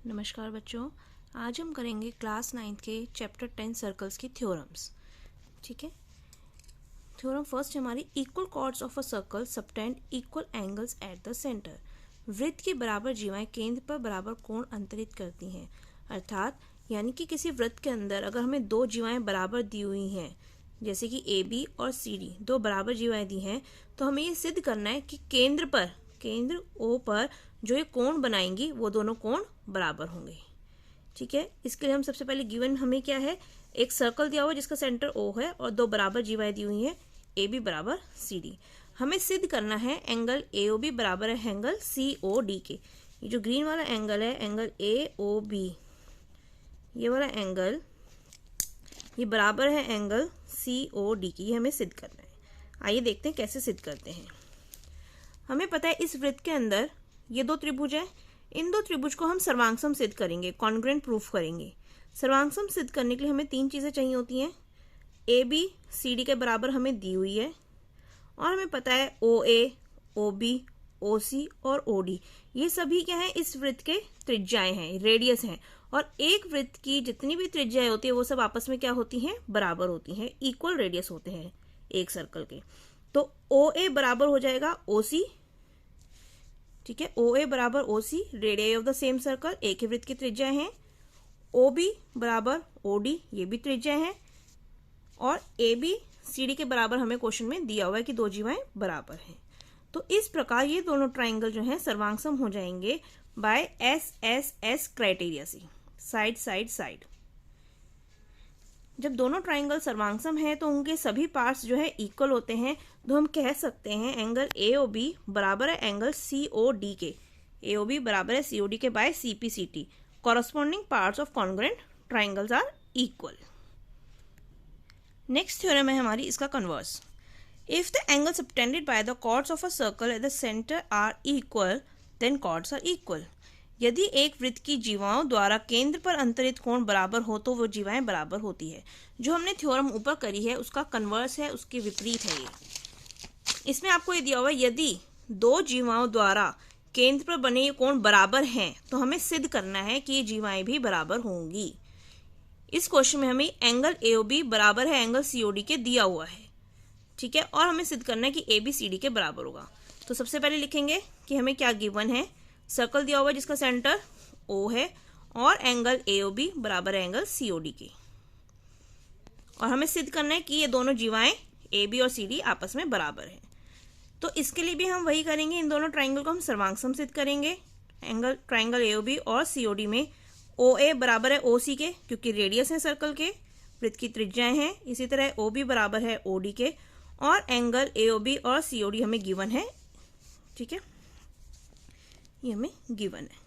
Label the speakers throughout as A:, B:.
A: नमस्कार बच्चों, आज हम करेंगे क्लास 9th के चैप्टर 10 सर्कल्स की थ्योरम्स। ठीक है। थ्योरम फर्स्ट हमारी equal chords of a circle subtend equal angles at the centre. वृत्त की बराबर जीवाएं केंद्र पर बराबर कोण अंतरित करती हैं। अर्थात यानी कि किसी वृत्त के अंदर अगर हमें दो जीवाएं बराबर दी हुई हैं, जैसे कि ए बी और सी डी, दो बराबर जीवाएं दी हैं, तो हमें ये सिद्ध करना है कि केंद्र ओ पर जो ये कोण बनाएंगी वो दोनों कोण बराबर होंगे। ठीक है। इसके लिए हम सबसे पहले गिवन हमें क्या है, एक सर्कल दिया हुआ है जिसका सेंटर ओ है और दो बराबर जीवाएं दी हुई हैं ए बी बराबर सी डी। हमें सिद्ध करना है एंगल ए ओ बी बराबर है एंगल सी ओ डी के। ये जो ग्रीन वाला एंगल है, एंगल ए ओ बी, ये वाला एंगल ये बराबर है एंगल सी ओ डी की। ये हमें सिद्ध करना है। आइए देखते हैं कैसे सिद्ध करते हैं। हमें पता है इस वृत्त के अंदर ये दो त्रिभुज है, इन दो त्रिभुज को हम सर्वांगसम सिद्ध करेंगे, कॉन्ग्रुएंट प्रूफ करेंगे। सर्वांगसम सिद्ध करने के लिए हमें तीन चीज़ें चाहिए होती हैं। ए बी सी डी के बराबर हमें दी हुई है और हमें पता है ओ ए, ओ बी, ओ सी और ओ डी, ये सभी क्या है, इस वृत्त के त्रिज्याएं हैं, रेडियस हैं। और एक वृत्त की जितनी भी त्रिज्याएं होती है वो सब आपस में क्या होती हैं, बराबर होती हैं, इक्वल रेडियस होते हैं एक सर्कल के। तो ओ ए बराबर हो जाएगा ओ सी। ठीक है, ओ ए बराबर O C, radius of the same circle, एक ही वृत्त की त्रिज्या है। ओ बी बराबर ओ डी, ये भी त्रिज्या है। और ए बी सी डी के बराबर हमें क्वेश्चन में दिया हुआ है कि दो जीवाएं बराबर हैं। तो इस प्रकार ये दोनों ट्राइंगल जो हैं सर्वांगसम हो जाएंगे by S S S criteria से, साइड साइड साइड। जब दोनों ट्राइंगल सर्वांगसम है तो उनके सभी पार्ट्स जो है इक्वल होते हैं, तो हम कह सकते हैं एंगल ए ओ बी बराबर है एंगल सी ओ डी के। ए ओ बी बराबर है सी ओ डी के by C P C T. Corresponding parts of congruent triangles are equal. Next theorem है हमारी इसका converse. If the angle subtended by the chords of a circle at the centre are equal, then chords are equal. यदि एक वृत्त की जीवाओं द्वारा केंद्र पर अंतरित कोण बराबर हो तो वो जीवाएं बराबर होती है। जो हमने थ्योरम ऊपर करी है उसका कन्वर्स है, उसके विपरीत है ये। इसमें आपको ये दिया हुआ है यदि दो जीवाओं द्वारा केंद्र पर बने ये कोण बराबर हैं तो हमें सिद्ध करना है कि ये जीवाएं भी बराबर होंगी। इस क्वेश्चन में हमें एंगल ए ओ बी बराबर है एंगल सी ओ डी के दिया हुआ है। ठीक है, और हमें सिद्ध करना है कि ए बी सी डी के बराबर होगा। तो सबसे पहले लिखेंगे कि हमें क्या गिवन है। सर्कल दिया हुआ है जिसका सेंटर ओ है और एंगल ए ओ बी बराबर है एंगल सी ओ डी के। और हमें सिद्ध करना है कि ये दोनों जीवाएं ए बी और सी डी आपस में बराबर हैं। तो इसके लिए भी हम वही करेंगे, इन दोनों ट्राइंगल को हम सर्वांगसम सिद्ध करेंगे। Angle triangle A O B और सी ओ डी में ओ ए बराबर है ओ सी के, क्योंकि रेडियस है सर्कल के, वृत्त की त्रिज्याएं हैं। इसी तरह ओ बी बराबर है ओ डी के और एंगल ए ओ बी और सी ओ डी हमें गिवन है। ठीक है, ये हमें गिवन है।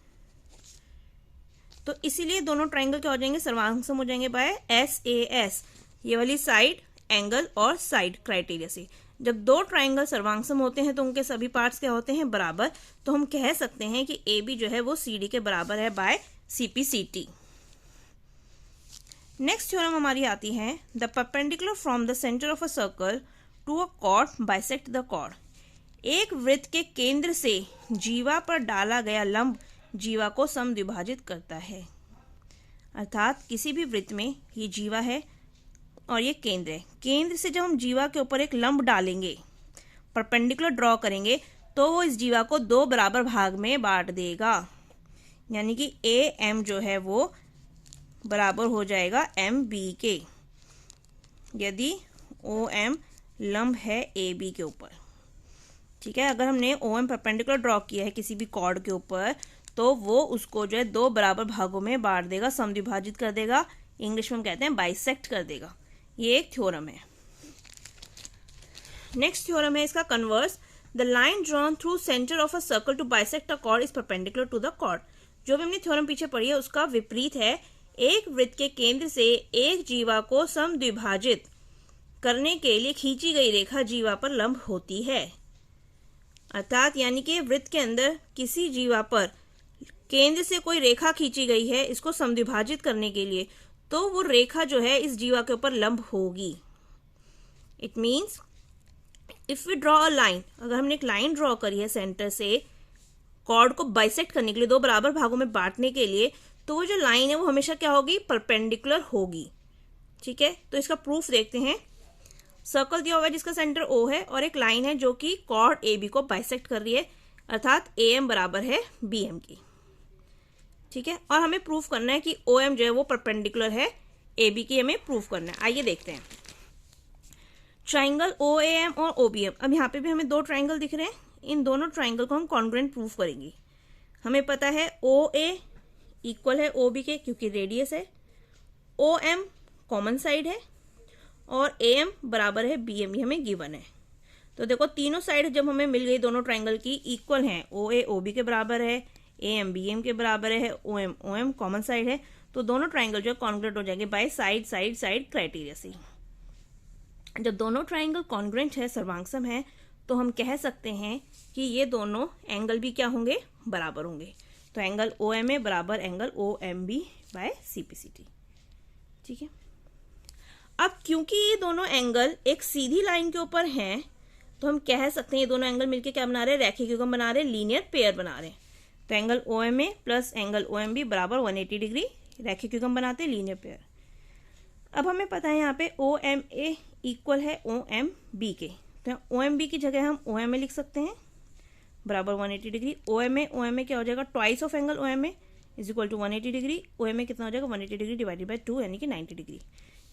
A: तो इसीलिए दोनों ट्राइंगल क्या हो जाएंगे, सर्वांगसम हो जाएंगे बाय एस ए एस, ये वाली साइड, एंगल और साइड क्राइटेरिया से। जब दो ट्राइंगल सर्वांगसम होते हैं तो उनके सभी पार्ट्स क्या होते हैं, बराबर। तो हम कह सकते हैं कि ए बी जो है वो सी डी के बराबर है by C P C T. Next theorem हमारी आती है the perpendicular from the centre of a circle to a chord bisect the chord. एक वृत्त के केंद्र से जीवा पर डाला गया लंब जीवा को समद्विभाजित करता है। अर्थात किसी भी वृत्त में ये जीवा है और ये केंद्र है। केंद्र से जब हम जीवा के ऊपर एक लंब डालेंगे, परपेंडिकुलर ड्रॉ करेंगे, तो वो इस जीवा को दो बराबर भाग में बांट देगा। यानी कि ए एम जो है वो बराबर हो जाएगा एम बी के, यदि ओ एम लंब है ए बी के ऊपर। ठीक है, अगर हमने ओ एम परपेंडिकुलर ड्रॉ किया है किसी भी कॉर्ड के ऊपर, तो वो उसको जो है दो बराबर भागों में बांट देगा, समद्विभाजित कर देगा। इंग्लिश में हम कहते हैं बाइसेक्ट कर देगा। ये एक थ्योरम है। नेक्स्ट थ्योरम है इसका converse. The line drawn through centre of a circle to bisect a chord is perpendicular to the chord. जो भी हमने थ्योरम पीछे पढ़ी है उसका विपरीत है। एक वृत्त के केंद्र से एक जीवा को समद्विभाजित करने के लिए खींची गई रेखा जीवा पर लंब होती है। अर्थात यानी कि वृत्त के अंदर किसी जीवा पर केंद्र से कोई रेखा खींची गई है इसको समद्विभाजित करने के लिए, तो वो रेखा जो है इस जीवा के ऊपर लंब होगी। It means if we draw a line, अगर हमने एक लाइन ड्रॉ करी है सेंटर से कॉर्ड को बाइसेक्ट करने के लिए, दो बराबर भागों में बांटने के लिए, तो वो जो लाइन है वो हमेशा क्या होगी, परपेंडिकुलर होगी। ठीक है, तो इसका प्रूफ देखते हैं। सर्कल दिया हुआ है जिसका सेंटर ओ है और एक लाइन है जो कि कॉर्ड ए बी को बाइसेक्ट कर रही है, अर्थात ए एम बराबर है बी एम की। ठीक है, और हमें प्रूफ करना है कि ओ एम जो है वो परपेंडिकुलर है ए बी की, हमें प्रूफ करना है। आइए देखते हैं। ट्राइंगल ओ ए एम और ओ बी एम, अब यहाँ पे भी हमें दो ट्राइंगल दिख रहे हैं, इन दोनों ट्राइंगल को हम कॉन्ग्रुएंट प्रूफ करेंगे। हमें पता है ओ ए इक्वल है ओ बी के क्योंकि रेडियस है, ओ एम कॉमन साइड है और ए एम बराबर है बी एम, ये हमें गिवन है। तो देखो तीनों साइड जब हमें मिल गई दोनों ट्राइंगल की इक्वल हैं, ओ ए ओ बी के बराबर है, ए एम बी एम के बराबर है, ओ एम कॉमन साइड है, तो दोनों ट्राइंगल जो है कॉन्ग्रुएंट हो जाएंगे by side side side criteria से। जब दोनों ट्राइंगल कॉन्ग्रुएंट है, सर्वांगसम है, तो हम कह सकते हैं कि ये दोनों एंगल भी क्या होंगे, बराबर होंगे। तो एंगल ओ एम ए बराबर angle O M B by C P C T. ठीक है, अब क्योंकि ये दोनों एंगल एक सीधी लाइन के ऊपर हैं, तो हम कह सकते हैं ये दोनों एंगल मिलके क्या बना रहे हैं, रैखिक युग्म बना रहे हैं, लीनियर पेयर बना रहे हैं। तो angle O M A plus angle O M B बराबर 180 डिग्री, रैखिक युग्म बनाते हैं, लीनियर पेयर। अब हमें पता है यहाँ पे ओ एम ए इक्वल है ओ एम बी के, तो ओ एम बी की जगह हम ओ एम ए लिख सकते हैं बराबर 180 डिग्री। ओ एम ए क्या हो जाएगा, twice of angle O M A is equal to 180 degree. O M A कितना हो जाएगा, 180 डिग्री डिवाइडेड बाई 2 यानी कि 90 डिग्री,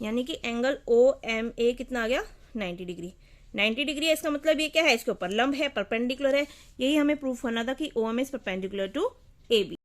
A: यानी कि एंगल ओ एम ए कितना आ गया, 90 डिग्री। 90 डिग्री है, इसका मतलब ये क्या है, इसके ऊपर लंब है, परपेंडिकुलर है। यही हमें प्रूफ करना था कि O M is perpendicular to A B.